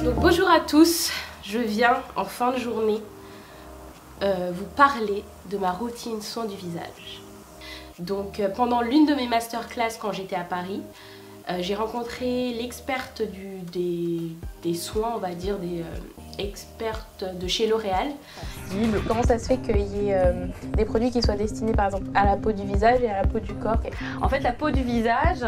Donc bonjour à tous, je viens en fin de journée vous parler de ma routine soin du visage. Donc pendant l'une de mes masterclass quand j'étais à Paris, j'ai rencontré l'experte des soins, on va dire, des expertes de chez L'Oréal. Comment ça se fait qu'il y ait des produits qui soient destinés par exemple à la peau du visage et à la peau du corps? En fait, la peau du visage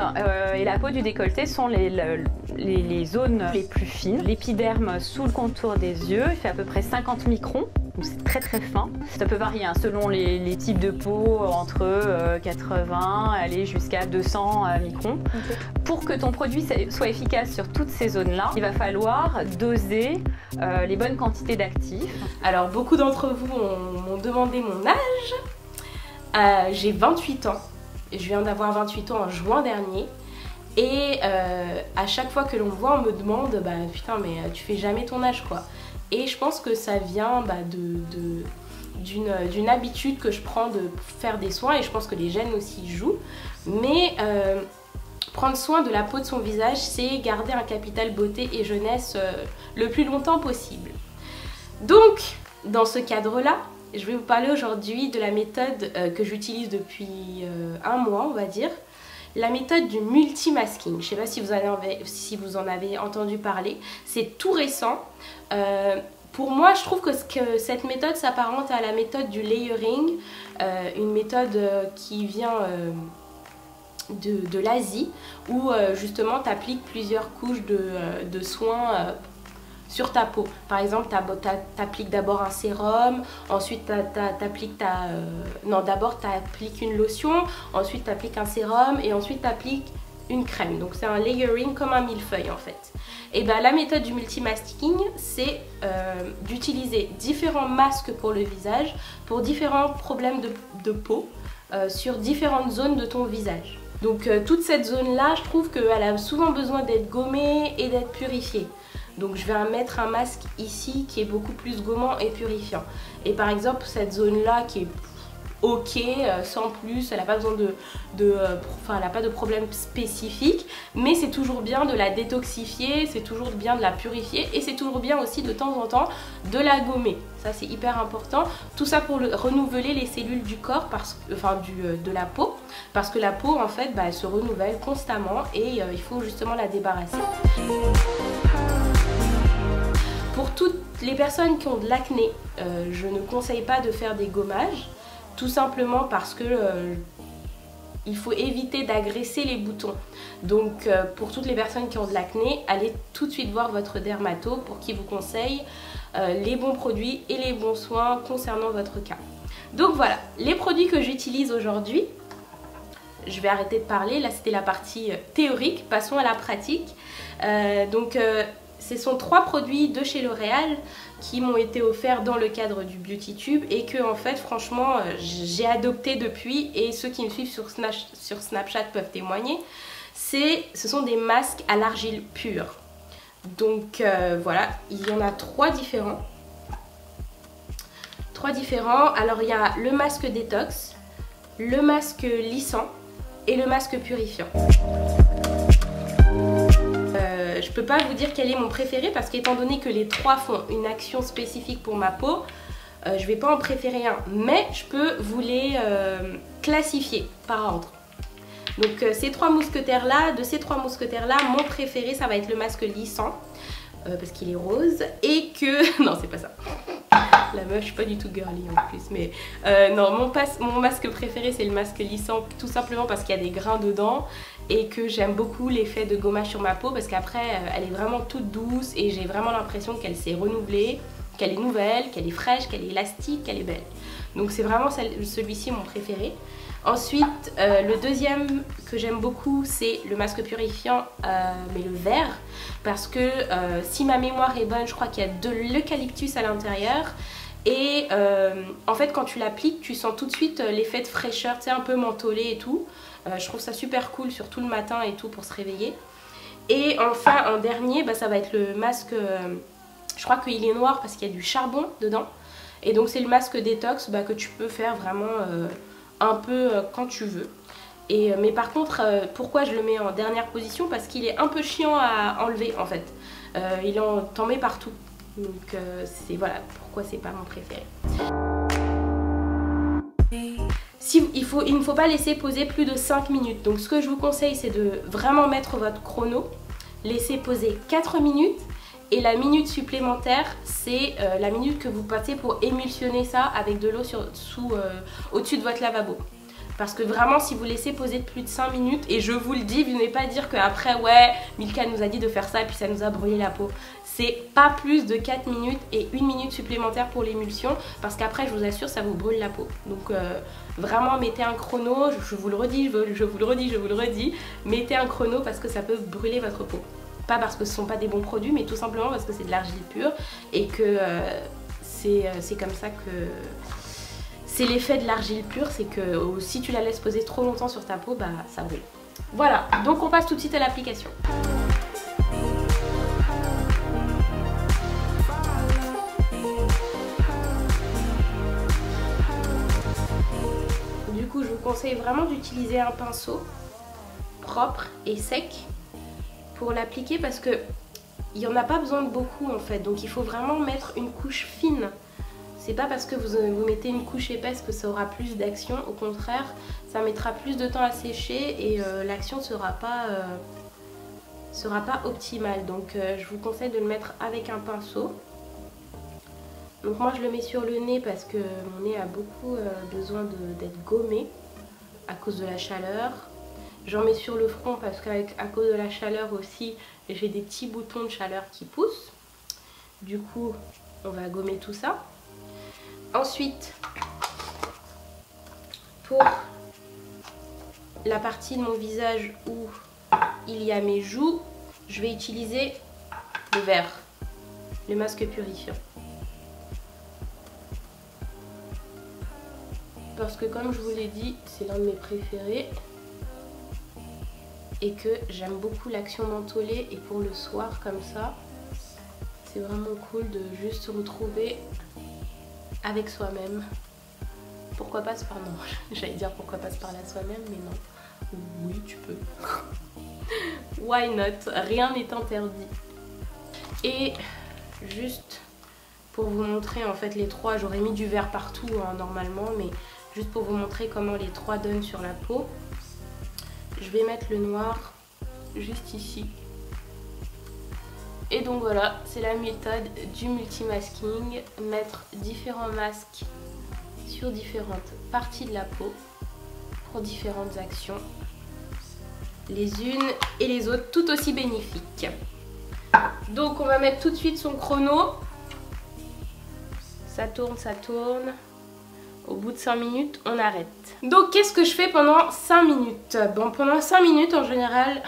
et la peau du décolleté sont les zones les plus fines. L'épiderme sous le contour des yeux, il fait à peu près 50 microns. Donc c'est très très fin. Ça peut varier hein, selon les types de peau, entre 80 aller jusqu'à 200 microns. Okay. Pour que ton produit soit efficace sur toutes ces zones-là, il va falloir doser les bonnes quantités d'actifs. Alors beaucoup d'entre vous m'ont demandé mon âge. J'ai 28 ans. Je viens d'avoir 28 ans en juin dernier. Et à chaque fois que l'on me voit, on me demande bah, putain mais tu fais jamais ton âge quoi. Et je pense que ça vient bah, d'une habitude que je prends de faire des soins et je pense que les gènes aussi jouent. Mais prendre soin de la peau de son visage, c'est garder un capital beauté et jeunesse le plus longtemps possible. Donc, dans ce cadre-là, je vais vous parler aujourd'hui de la méthode que j'utilise depuis un mois, on va dire. La méthode du multi-masking. Je ne sais pas si vous en avez entendu parler. C'est tout récent. Pour moi, je trouve que cette méthode s'apparente à la méthode du layering. Une méthode qui vient de l'Asie où justement tu appliques plusieurs couches de soins sur ta peau. Par exemple, tu appliques d'abord un sérum, ensuite tu appliques d'abord tu appliques une lotion, ensuite tu appliques un sérum et ensuite tu appliques une crème. Donc c'est un layering comme un millefeuille en fait. Et bien la méthode du multi-masking, c'est d'utiliser différents masques pour le visage, pour différents problèmes de peau, sur différentes zones de ton visage. Donc toute cette zone-là, je trouve qu'elle a souvent besoin d'être gommée et d'être purifiée. Donc je vais mettre un masque ici qui est beaucoup plus gommant et purifiant. Et par exemple cette zone là qui est ok, sans plus, elle n'a pas besoin elle n'a pas de problème spécifique, mais c'est toujours bien de la détoxifier, c'est toujours bien de la purifier et c'est toujours bien aussi de temps en temps de la gommer. Ça c'est hyper important. Tout ça pour renouveler les cellules du corps, de la peau, parce que la peau en fait elle se renouvelle constamment et il faut justement la débarrasser. Pour toutes les personnes qui ont de l'acné, je ne conseille pas de faire des gommages, tout simplement parce que il faut éviter d'agresser les boutons. Donc pour toutes les personnes qui ont de l'acné, allez tout de suite voir votre dermato pour qu'il vous conseille les bons produits et les bons soins concernant votre cas. Donc voilà, les produits que j'utilise aujourd'hui. Je vais arrêter de parler, là c'était la partie théorique, passons à la pratique. Ce sont 3 produits de chez L'Oréal qui m'ont été offerts dans le cadre du Beauty Tube et que en fait franchement j'ai adopté depuis, et ceux qui me suivent sur Snapchat peuvent témoigner. Ce sont des masques à l'argile pure. Donc voilà, il y en a 3 différents. Alors il y a le masque détox, le masque lissant et le masque purifiant. Je peux pas vous dire quel est mon préféré parce qu'étant donné que les 3 font une action spécifique pour ma peau, je vais pas en préférer un, mais je peux vous les classifier par ordre. Donc de ces 3 mousquetaires là, mon préféré ça va être le masque lissant parce qu'il est rose et que... non c'est pas ça. La meuf, je suis pas du tout girly en plus, mais non, mon masque préféré c'est le masque lissant, tout simplement parce qu'il y a des grains dedans et que j'aime beaucoup l'effet de gommage sur ma peau parce qu'après elle est vraiment toute douce et j'ai vraiment l'impression qu'elle s'est renouvelée, qu'elle est nouvelle, qu'elle est fraîche, qu'elle est élastique, qu'elle est belle. Donc c'est vraiment celui-ci mon préféré. Ensuite, le deuxième que j'aime beaucoup, c'est le masque purifiant, mais le vert, parce que si ma mémoire est bonne, je crois qu'il y a de l'eucalyptus à l'intérieur. Et en fait, quand tu l'appliques, tu sens tout de suite l'effet de fraîcheur, tu sais, un peu mentholé et tout. Je trouve ça super cool, surtout le matin et tout, pour se réveiller. Et enfin, en dernier, ça va être le masque, je crois qu'il est noir parce qu'il y a du charbon dedans. Et donc c'est le masque détox que tu peux faire vraiment un peu quand tu veux. Mais par contre, pourquoi je le mets en dernière position? Parce qu'il est un peu chiant à enlever en fait. Il en t'en met partout. Donc c'est voilà pourquoi c'est pas mon préféré. Il ne faut pas laisser poser plus de 5 minutes. Donc ce que je vous conseille, c'est de vraiment mettre votre chrono, laisser poser 4 minutes. Et la minute supplémentaire, c'est la minute que vous passez pour émulsionner ça avec de l'eau au-dessus de votre lavabo. Parce que vraiment, si vous laissez poser de plus de 5 minutes, et je vous le dis, vous n'allez pas dire qu'après, ouais, Milka nous a dit de faire ça et puis ça nous a brûlé la peau. C'est pas plus de 4 minutes et 1 minute supplémentaire pour l'émulsion, parce qu'après, je vous assure, ça vous brûle la peau. Donc vraiment, mettez un chrono, je vous le redis, je vous le redis, mettez un chrono parce que ça peut brûler votre peau. Pas parce que ce ne sont pas des bons produits, mais tout simplement parce que c'est de l'argile pure et que c'est comme ça que... C'est l'effet de l'argile pure, c'est que si tu la laisses poser trop longtemps sur ta peau, bah ça brûle. Voilà, donc on passe tout de suite à l'application. Du coup, je vous conseille vraiment d'utiliser un pinceau propre et sec pour l'appliquer parce que il n'y en a pas besoin de beaucoup en fait. Donc il faut vraiment mettre une couche fine. C'est pas parce que vous mettez une couche épaisse que ça aura plus d'action, au contraire, ça mettra plus de temps à sécher et l'action sera pas optimale. Donc je vous conseille de le mettre avec un pinceau. Donc moi je le mets sur le nez parce que mon nez a beaucoup besoin d'être gommé à cause de la chaleur. J'en mets sur le front parce qu'à cause de la chaleur aussi, j'ai des petits boutons de chaleur qui poussent. Du coup, on va gommer tout ça. Ensuite, pour la partie de mon visage où il y a mes joues, je vais utiliser le vert, le masque purifiant. Parce que comme je vous l'ai dit, c'est l'un de mes préférés. Et que j'aime beaucoup l'action mentholée et pour le soir comme ça, c'est vraiment cool de juste se retrouver avec soi-même. Pourquoi pas se par non, j'allais dire pourquoi pas se parler à soi-même, mais non. Oui, tu peux. Why not? Rien n'est interdit. Et juste pour vous montrer en fait les trois, j'aurais mis du vert partout hein, normalement, mais juste pour vous montrer comment les trois donnent sur la peau. Je vais mettre le noir juste ici. Et donc voilà, c'est la méthode du multimasking. Mettre différents masques sur différentes parties de la peau pour différentes actions. Les unes et les autres tout aussi bénéfiques. Donc on va mettre tout de suite son chrono. Ça tourne, ça tourne. Au bout de 5 minutes, on arrête. Donc, qu'est-ce que je fais pendant 5 minutes? Bon, pendant 5 minutes, en général...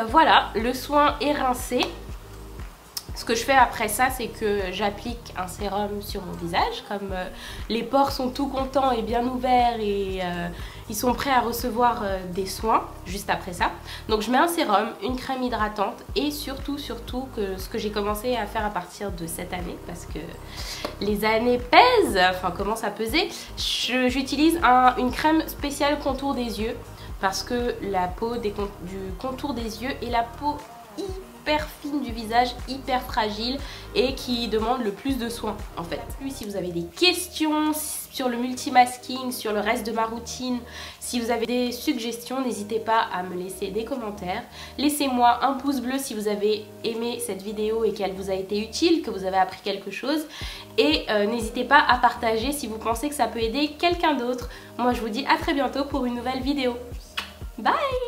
Voilà, le soin est rincé. Ce que je fais après ça, c'est que j'applique un sérum sur mon visage. Comme les pores sont tout contents et bien ouverts et ils sont prêts à recevoir des soins juste après ça. Donc je mets un sérum, une crème hydratante et surtout que ce que j'ai commencé à faire à partir de cette année, parce que les années pèsent, enfin commencent à peser, j'utilise une crème spéciale contour des yeux. Parce que la peau du contour des yeux est la peau hyper fine du visage, hyper fragile et qui demande le plus de soins en fait. Si vous avez des questions sur le multimasking, sur le reste de ma routine, si vous avez des suggestions, n'hésitez pas à me laisser des commentaires. Laissez-moi un pouce bleu si vous avez aimé cette vidéo et qu'elle vous a été utile, que vous avez appris quelque chose. Et n'hésitez pas à partager si vous pensez que ça peut aider quelqu'un d'autre. Moi je vous dis à très bientôt pour une nouvelle vidéo. Bye!